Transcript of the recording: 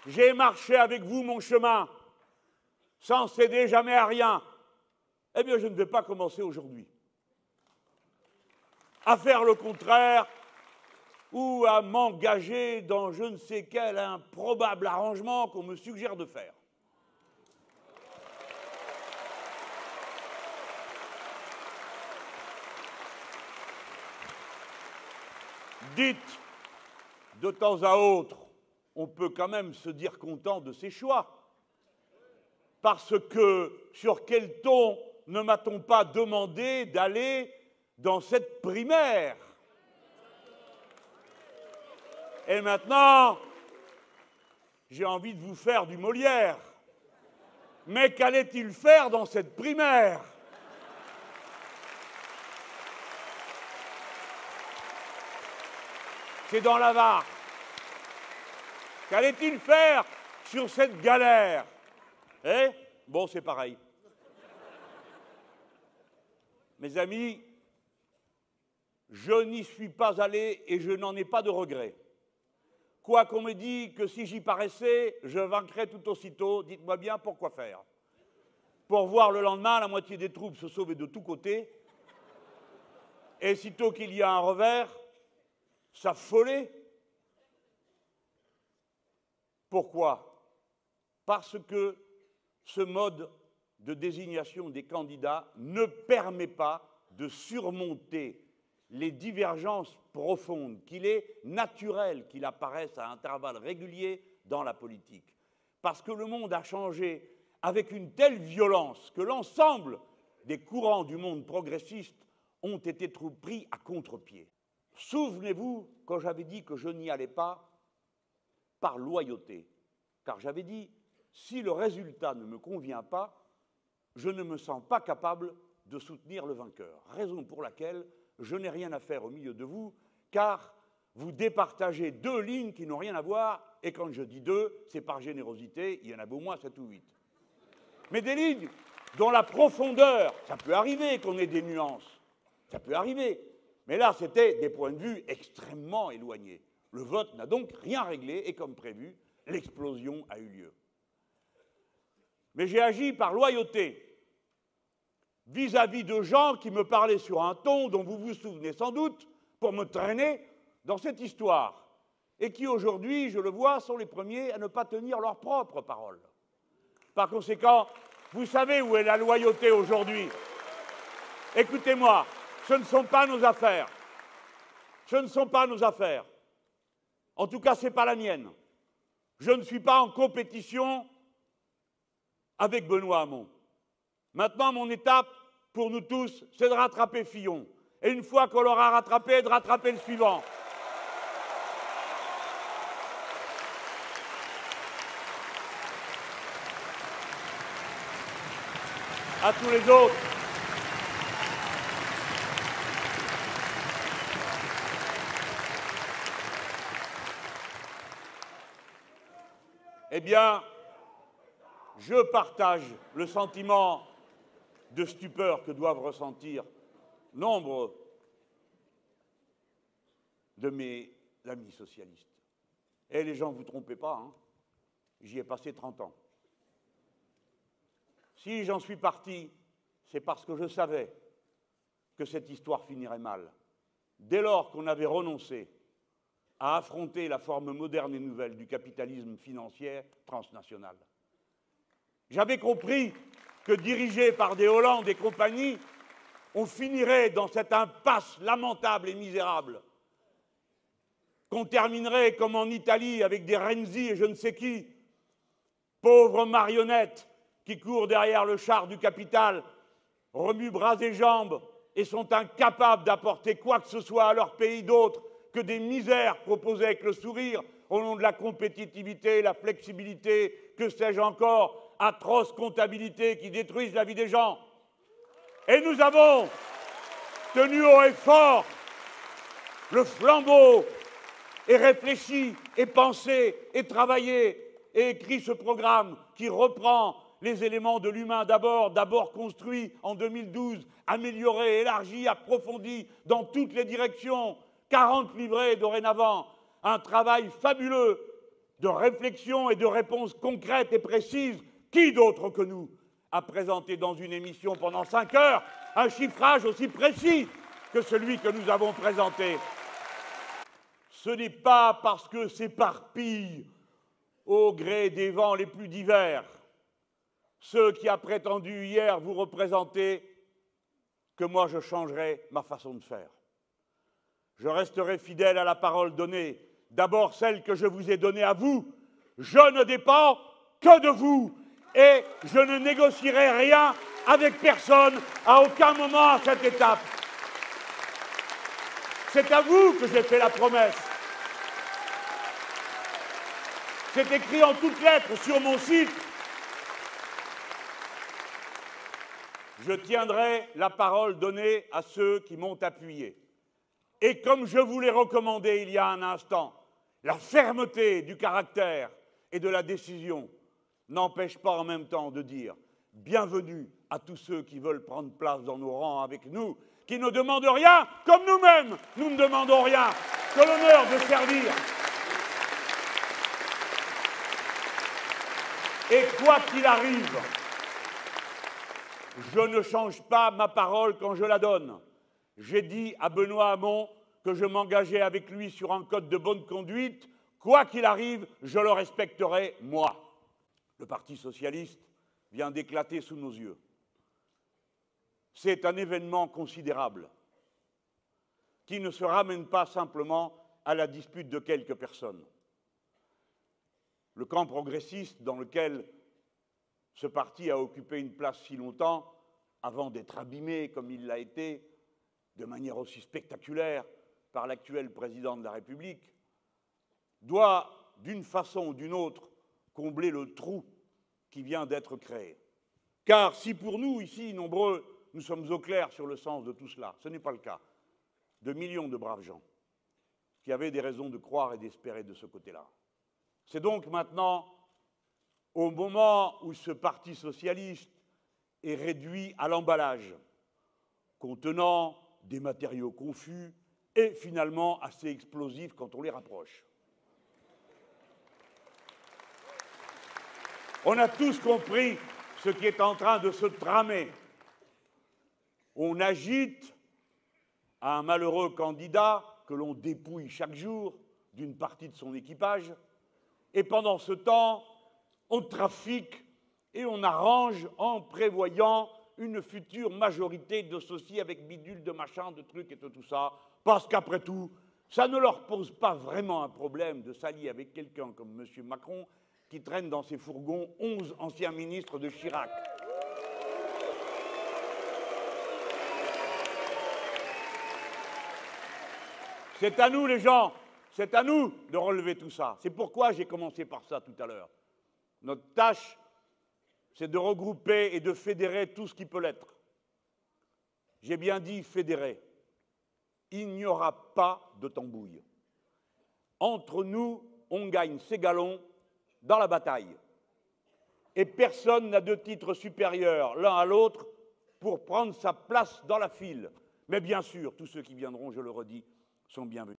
j'ai marché avec vous mon chemin, sans céder jamais à rien. Eh bien, je ne vais pas commencer aujourd'hui à faire le contraire ou à m'engager dans je ne sais quel improbable arrangement qu'on me suggère de faire. Dites, de temps à autre, on peut quand même se dire content de ses choix. Parce que sur quel ton ne m'a-t-on pas demandé d'aller dans cette primaire? Et maintenant, j'ai envie de vous faire du Molière. Mais qu'allait-il faire dans cette primaire? C'est dans la Var. Qu'allait-il faire sur cette galère? Eh? Bon, c'est pareil. Mes amis, je n'y suis pas allé et je n'en ai pas de regret. Quoi qu'on me dise que si j'y paraissais, je vaincrais tout aussitôt, dites-moi bien pourquoi faire. Pour voir le lendemain la moitié des troupes se sauver de tous côtés, et sitôt qu'il y a un revers, s'affoler. Pourquoi? Parce que ce mode de désignation des candidats ne permet pas de surmonter les divergences profondes, qu'il est naturel qu'il apparaisse à intervalles réguliers dans la politique. Parce que le monde a changé avec une telle violence que l'ensemble des courants du monde progressiste ont été pris à contre-pied. Souvenez-vous quand j'avais dit que je n'y allais pas par loyauté, car j'avais dit, si le résultat ne me convient pas, je ne me sens pas capable de soutenir le vainqueur. Raison pour laquelle je n'ai rien à faire au milieu de vous, car vous départagez deux lignes qui n'ont rien à voir, et quand je dis deux, c'est par générosité, il y en a au moins 7 ou 8. Mais des lignes dont la profondeur, ça peut arriver qu'on ait des nuances, ça peut arriver, mais là c'était des points de vue extrêmement éloignés. Le vote n'a donc rien réglé, et comme prévu, l'explosion a eu lieu. Mais j'ai agi par loyauté vis-à-vis de gens qui me parlaient sur un ton dont vous vous souvenez sans doute pour me traîner dans cette histoire et qui aujourd'hui, je le vois, sont les premiers à ne pas tenir leurs propres paroles. Par conséquent, vous savez où est la loyauté aujourd'hui. Écoutez-moi, ce ne sont pas nos affaires. Ce ne sont pas nos affaires. En tout cas, ce n'est pas la mienne. Je ne suis pas en compétition avec Benoît Hamon. Maintenant, mon étape, pour nous tous, c'est de rattraper Fillon. Et une fois qu'on l'aura rattrapé, de rattraper le suivant. À tous les autres. Eh bien, je partage le sentiment de stupeur que doivent ressentir nombre de mes amis socialistes. Et les gens, ne vous trompez pas, hein, j'y ai passé 30 ans. Si j'en suis parti, c'est parce que je savais que cette histoire finirait mal. Dès lors qu'on avait renoncé à affronter la forme moderne et nouvelle du capitalisme financier transnational. J'avais compris que dirigé par des Hollande et compagnie, on finirait dans cette impasse lamentable et misérable, qu'on terminerait comme en Italie avec des Renzi et je ne sais qui, pauvres marionnettes qui courent derrière le char du capital, remuent bras et jambes et sont incapables d'apporter quoi que ce soit à leur pays d'autre que des misères proposées avec le sourire au nom de la compétitivité, la flexibilité, que sais-je encore, atroces comptabilités qui détruisent la vie des gens. Et nous avons tenu haut et fort le flambeau et réfléchi et pensé et travaillé et écrit ce programme qui reprend les éléments de l'humain d'abord construit en 2012, amélioré, élargi, approfondi dans toutes les directions, 40 livrets dorénavant, un travail fabuleux de réflexion et de réponses concrètes et précises. Qui d'autre que nous a présenté dans une émission pendant 5 heures un chiffrage aussi précis que celui que nous avons présenté? Ce n'est pas parce que s'éparpillent au gré des vents les plus divers ceux qui a prétendu hier vous représenter que moi je changerai ma façon de faire. Je resterai fidèle à la parole donnée, d'abord celle que je vous ai donnée à vous. Je ne dépends que de vous et je ne négocierai rien avec personne à aucun moment à cette étape. C'est à vous que j'ai fait la promesse. C'est écrit en toutes lettres sur mon site. Je tiendrai la parole donnée à ceux qui m'ont appuyé. Et comme je vous l'ai recommandé il y a un instant, la fermeté du caractère et de la décision n'empêche pas en même temps de dire bienvenue à tous ceux qui veulent prendre place dans nos rangs avec nous, qui ne demandent rien, comme nous-mêmes, nous ne demandons rien, que l'honneur de servir. Et quoi qu'il arrive, je ne change pas ma parole quand je la donne. J'ai dit à Benoît Hamon que je m'engageais avec lui sur un code de bonne conduite. Quoi qu'il arrive, je le respecterai, moi. Le Parti socialiste vient d'éclater sous nos yeux. C'est un événement considérable qui ne se ramène pas simplement à la dispute de quelques personnes. Le camp progressiste dans lequel ce parti a occupé une place si longtemps, avant d'être abîmé comme il l'a été, de manière aussi spectaculaire par l'actuel président de la République, doit, d'une façon ou d'une autre, combler le trou qui vient d'être créé. Car si pour nous, ici, nombreux, nous sommes au clair sur le sens de tout cela, ce n'est pas le cas de millions de braves gens qui avaient des raisons de croire et d'espérer de ce côté-là. C'est donc maintenant, au moment où ce Parti socialiste est réduit à l'emballage, contenant des matériaux confus et finalement assez explosifs quand on les rapproche. On a tous compris ce qui est en train de se tramer. On agite un malheureux candidat que l'on dépouille chaque jour d'une partie de son équipage, et pendant ce temps, on trafique et on arrange en prévoyant une future majorité d'associés avec bidule, de machin, de trucs et de tout ça, parce qu'après tout, ça ne leur pose pas vraiment un problème de s'allier avec quelqu'un comme M. Macron qui traîne dans ses fourgons 11 anciens ministres de Chirac. C'est à nous, les gens, c'est à nous de relever tout ça. C'est pourquoi j'ai commencé par ça tout à l'heure. Notre tâche, c'est de regrouper et de fédérer tout ce qui peut l'être. J'ai bien dit fédérer. Il n'y aura pas de tambouille. Entre nous, on gagne ses galons dans la bataille. Et personne n'a de titre supérieur l'un à l'autre pour prendre sa place dans la file. Mais bien sûr, tous ceux qui viendront, je le redis, sont bienvenus.